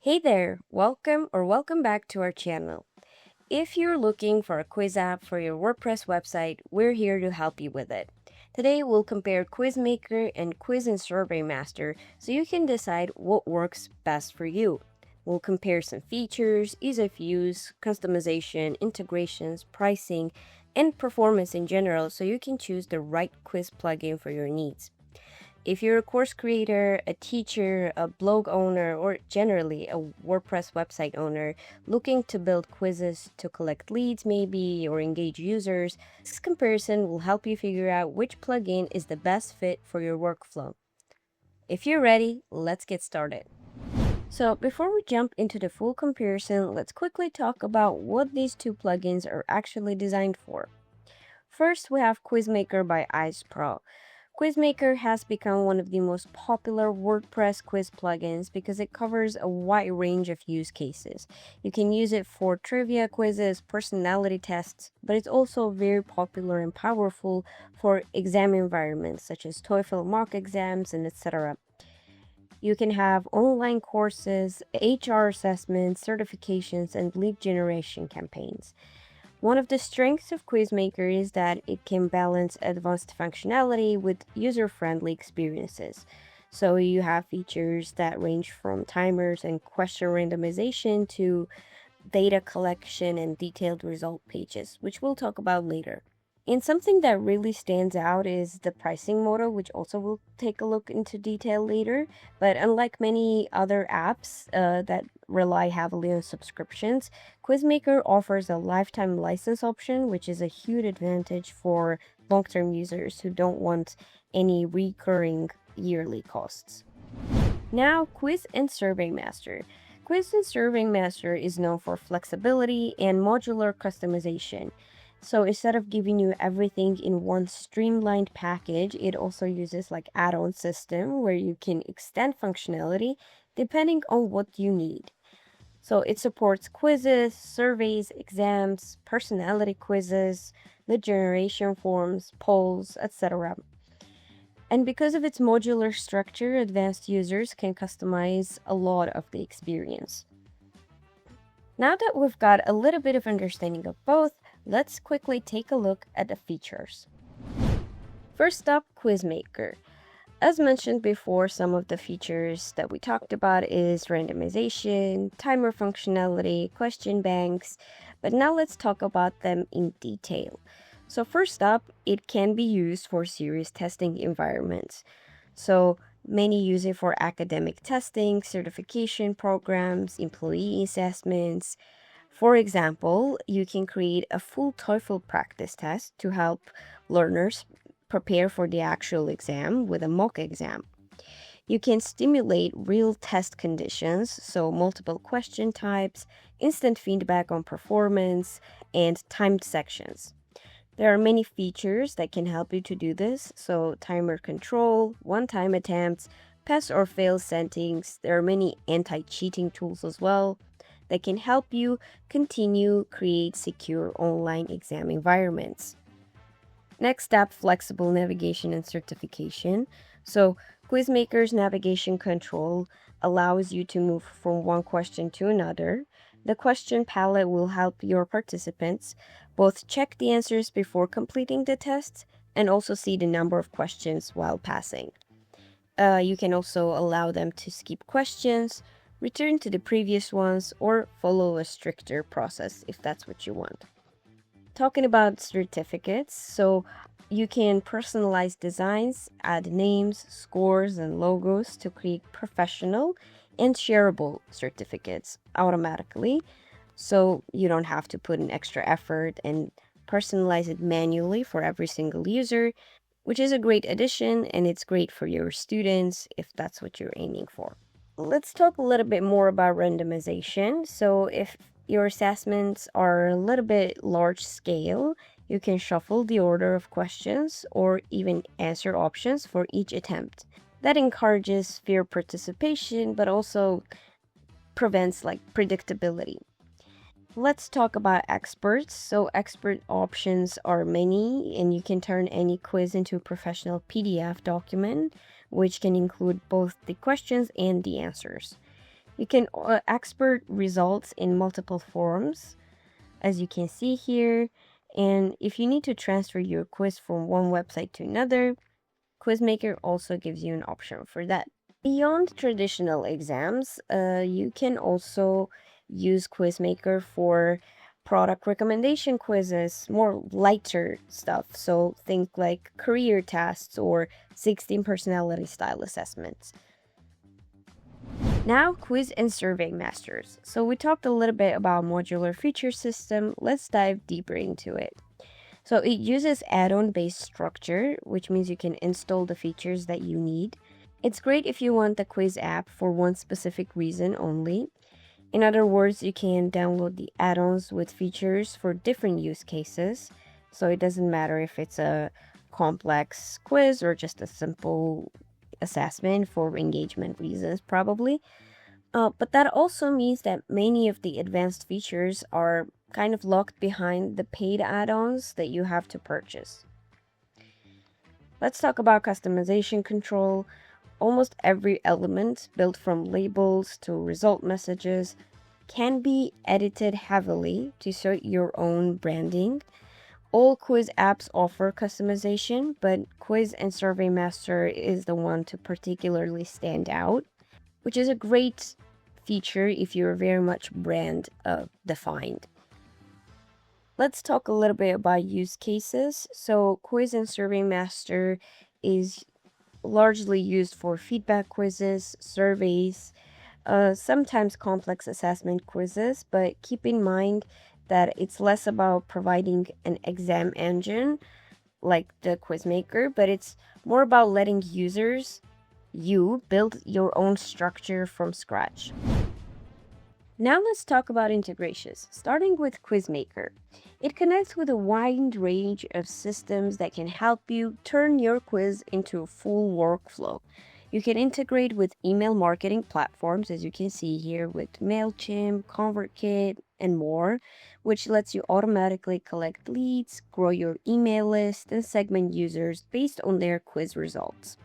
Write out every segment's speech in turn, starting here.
Hey there, welcome back to our channel. If you're looking for a quiz app for your WordPress website, we're here to help you with it. Today we'll compare Quizmaker and Quiz and Survey Master so you can decide what works best for you. We'll compare some features, ease of use, customization, integrations, pricing, and performance in general so you can choose the right quiz plugin for your needs. If you're a course creator, a teacher, a blog owner, or generally a WordPress website owner looking to build quizzes to collect leads maybe or engage users, this comparison will help you figure out which plugin is the best fit for your workflow. If you're ready, let's get started. So before we jump into the full comparison, let's quickly talk about what these two plugins are actually designed for. First, we have Quizmaker by Ice Pro. Quizmaker has become one of the most popular WordPress quiz plugins because it covers a wide range of use cases. You can use it for trivia quizzes, personality tests, but it's also very popular and powerful for exam environments such as TOEFL mock exams and etc. You can have online courses, HR assessments, certifications, and lead generation campaigns. One of the strengths of Quizmaker is that it can balance advanced functionality with user-friendly experiences. So you have features that range from timers and question randomization to data collection and detailed result pages, which we'll talk about later. And something that really stands out is the pricing model, which also we'll take a look into detail later. But unlike many other apps that rely heavily on subscriptions, Quizmaker offers a lifetime license option, which is a huge advantage for long-term users who don't want any recurring yearly costs. Now, Quiz and Survey Master. Quiz and Survey Master is known for flexibility and modular customization. So instead of giving you everything in one streamlined package, it also uses like add-on system where you can extend functionality depending on what you need. So it supports quizzes, surveys, exams, personality quizzes, lead generation forms, polls, etc. And because of its modular structure, advanced users can customize a lot of the experience. Now that we've got a little bit of understanding of both, let's quickly take a look at the features. First up, Quizmaker. As mentioned before, some of the features that we talked about is randomization, timer functionality, question banks, but now let's talk about them in detail. So first up, it can be used for serious testing environments. So many use it for academic testing, certification programs, employee assessments. For example, you can create a full TOEFL practice test to help learners prepare for the actual exam with a mock exam. You can stimulate real test conditions, so multiple question types, instant feedback on performance, and timed sections. There are many features that can help you to do this, so timer control, one-time attempts, pass or fail settings. There are many anti-cheating tools as well that can help you create secure online exam environments. Next up, flexible navigation and certification. So Quizmaker's navigation control allows you to move from one question to another. The question palette will help your participants both check the answers before completing the test and also see the number of questions while passing. You can also allow them to skip questions, return to the previous ones, or follow a stricter process if that's what you want. Talking about certificates, so you can personalize designs, add names, scores, and logos to create professional and shareable certificates automatically. So you don't have to put in extra effort and personalize it manually for every single user, which is a great addition, and it's great for your students if that's what you're aiming for. Let's talk a little bit more about randomization. So if your assessments are a little bit large scale, you can shuffle the order of questions or even answer options for each attempt. That encourages fair participation, but also prevents predictability. Let's talk about experts. So expert options are many, and you can turn any quiz into a professional PDF document, which can include both the questions and the answers. You can export results in multiple forms, as you can see here. And if you need to transfer your quiz from one website to another, Quizmaker also gives you an option for that. Beyond traditional exams, you can also use Quizmaker for product recommendation quizzes, more lighter stuff. So think like career tests or 16 personality style assessments. Now, quiz and survey masters. So we talked a little bit about modular feature system. Let's dive deeper into it. So it uses add-on based structure, which means you can install the features that you need. It's great if you want the quiz app for one specific reason only. In other words, you can download the add-ons with features for different use cases. So it doesn't matter if it's a complex quiz or just a simple assessment for engagement reasons, probably. But that also means that many of the advanced features are kind of locked behind the paid add-ons that you have to purchase. Let's talk about customization control. Almost every element, built from labels to result messages, can be edited heavily to suit your own branding. All quiz apps offer customization, but Quiz and Survey Master is the one to particularly stand out, which is a great feature if you're very much brand defined. Let's talk a little bit about use cases. So Quiz and Survey Master is largely used for feedback quizzes, surveys, sometimes complex assessment quizzes, but keep in mind that it's less about providing an exam engine like the Quizmaker, but it's more about letting users, you, build your own structure from scratch. Now let's talk about integrations, starting with Quizmaker. It connects with a wide range of systems that can help you turn your quiz into a full workflow. You can integrate with email marketing platforms, as you can see here, with MailChimp, ConvertKit, and more, which lets you automatically collect leads, grow your email list, and segment users based on their quiz results.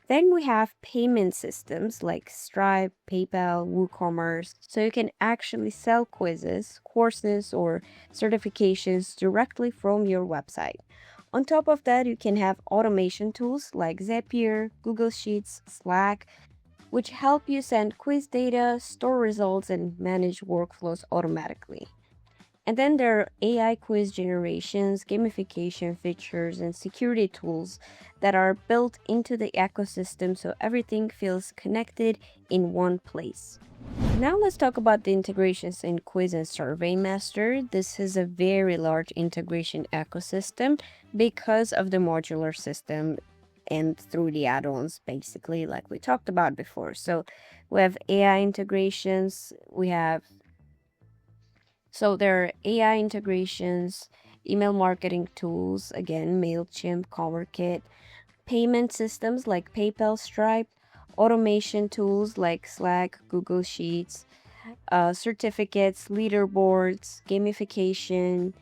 Then we have payment systems like Stripe, PayPal, WooCommerce, so you can actually sell quizzes, courses, or certifications directly from your website. On top of that, you can have automation tools like Zapier, Google Sheets, Slack, which help you send quiz data, store results, and manage workflows automatically. And then there are AI quiz generations, gamification features, and security tools that are built into the ecosystem so everything feels connected in one place. Now let's talk about the integrations in Quiz and Survey Master. This is a very large integration ecosystem because of the modular system and through the add-ons, basically, like we talked about before. So we have AI integrations, there are AI integrations, email marketing tools, again, MailChimp, ConvertKit, payment systems like PayPal, Stripe, automation tools like Slack, Google Sheets, certificates, leaderboards, gamification,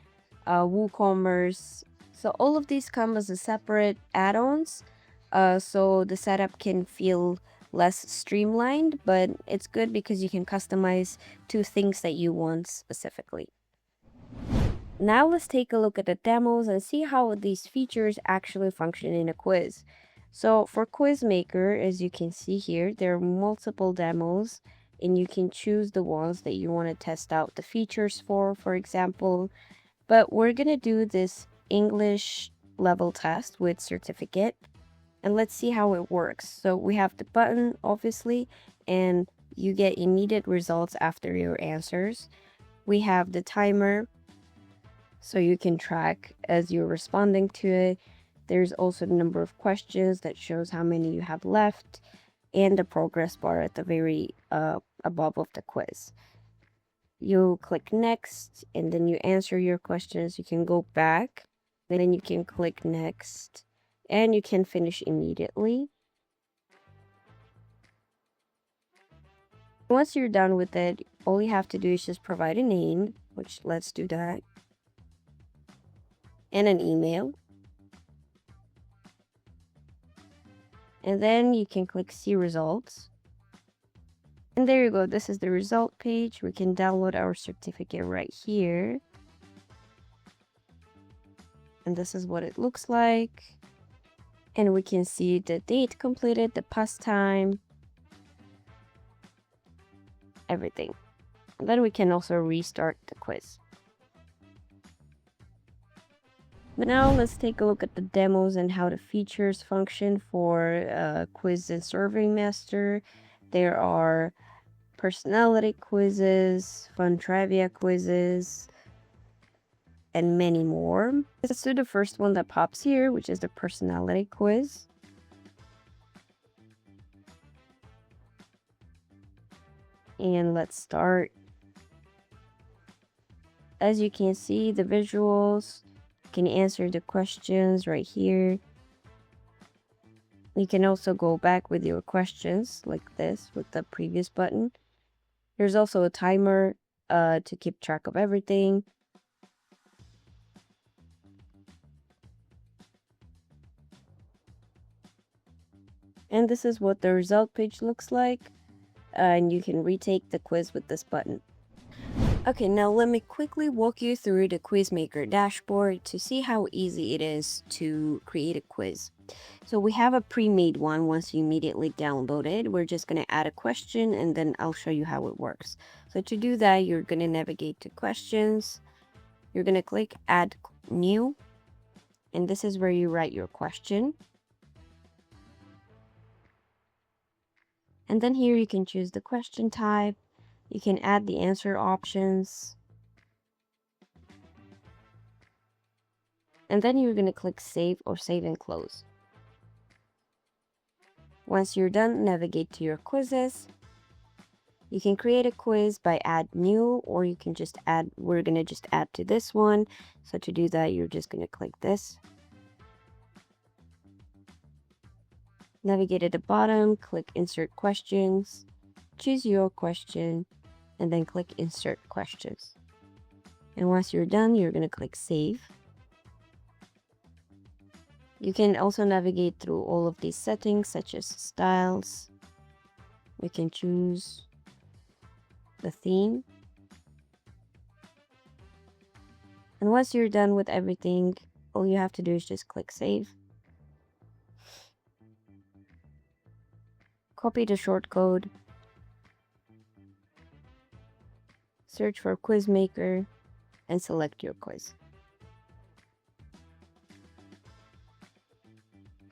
WooCommerce. So all of these come as a separate add-ons, so the setup can feel less streamlined, but it's good because you can customize to things that you want specifically. Now let's take a look at the demos and see how these features actually function in a quiz. So for Quizmaker, as you can see here, there are multiple demos and you can choose the ones that you want to test out the features for example. But we're going to do this English level test with certificate. And let's see how it works. So we have the button, obviously, and you get immediate results after your answers. We have the timer, so you can track as you're responding to it. There's also the number of questions that shows how many you have left, and the progress bar at the very above of the quiz. You click next, and then you answer your questions. You can go back, then you can click next, and you can finish immediately. Once you're done with it, all you have to do is just provide a name, which let's do that, and an email. And then you can click see results. And there you go. This is the result page. We can download our certificate right here. And this is what it looks like. And we can see the date completed, the past time, everything. And then we can also restart the quiz. Now let's take a look at the demos and how the features function for Quiz and Survey Master. There are personality quizzes, fun trivia quizzes, and many more. Let's do the first one that pops here, which is the personality quiz. And let's start. As you can see, the visuals, you can answer the questions right here. You can also go back with your questions like this with the previous button. There's also a timer to keep track of everything. And this is what the result page looks like. And you can retake the quiz with this button. Okay, now let me quickly walk you through the Quizmaker dashboard to see how easy it is to create a quiz. So we have a pre-made one. Once you immediately download it, we're just going to add a question and then I'll show you how it works. So to do that, you're going to navigate to questions. You're going to click add new. And this is where you write your question. And then here you can choose the question type. You can add the answer options. And then you're going to click save or save and close. Once you're done, navigate to your quizzes. You can create a quiz by add new, or you can just add, we're going to just add to this one. So to do that, you're just going to click this. Navigate at the bottom, click insert questions, choose your question, and then click insert questions. And once you're done, you're going to click save. You can also navigate through all of these settings such as styles. We can choose the theme. And once you're done with everything, all you have to do is just click save. Copy the shortcode. Search for Quizmaker and select your quiz.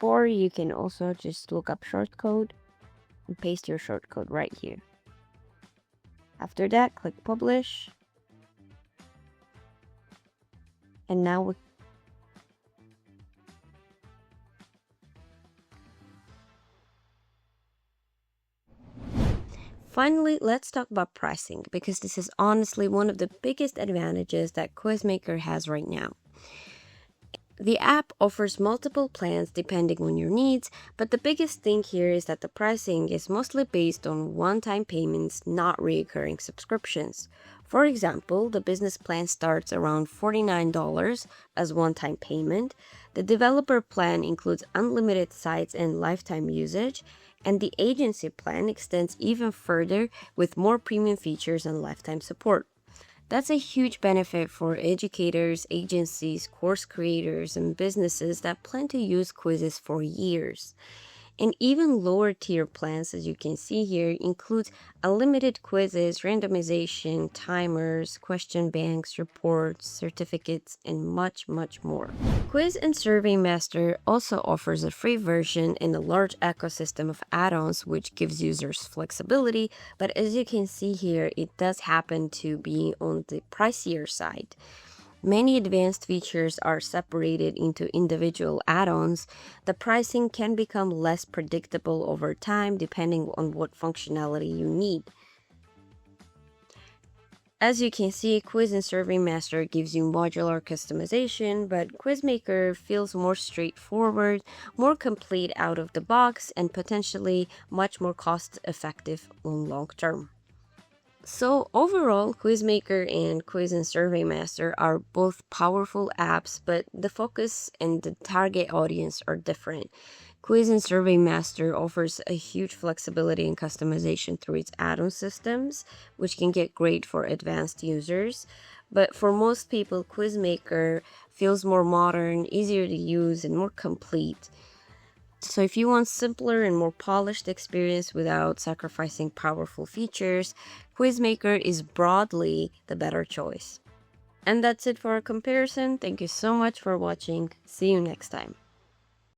Or you can also just look up shortcode and paste your shortcode right here. After that, click publish. And now finally, let's talk about pricing, because this is honestly one of the biggest advantages that Quizmaker has right now. The app offers multiple plans depending on your needs, but the biggest thing here is that the pricing is mostly based on one-time payments, not recurring subscriptions. For example, the business plan starts around $49 as one-time payment. The developer plan includes unlimited sites and lifetime usage, and the agency plan extends even further with more premium features and lifetime support. That's a huge benefit for educators, agencies, course creators, and businesses that plan to use quizzes for years. And even lower tier plans, as you can see here, includes unlimited quizzes, randomization, timers, question banks, reports, certificates, and much, much more. Quiz and Survey Master also offers a free version and a large ecosystem of add-ons, which gives users flexibility, but as you can see here, it does happen to be on the pricier side. Many advanced features are separated into individual add-ons. The pricing can become less predictable over time depending on what functionality you need. As you can see, Quiz and Survey Master gives you modular customization, but Quizmaker feels more straightforward, more complete out of the box, and potentially much more cost-effective on long term. So overall, Quizmaker and Quiz and Survey Master are both powerful apps, but the focus and the target audience are different. Quiz and Survey Master offers a huge flexibility and customization through its add-on systems, which can get great for advanced users. But for most people, Quizmaker feels more modern, easier to use, and more complete. So if you want simpler and more polished experience without sacrificing powerful features, Quizmaker is broadly the better choice. And that's it for our comparison. Thank you so much for watching. See you next time.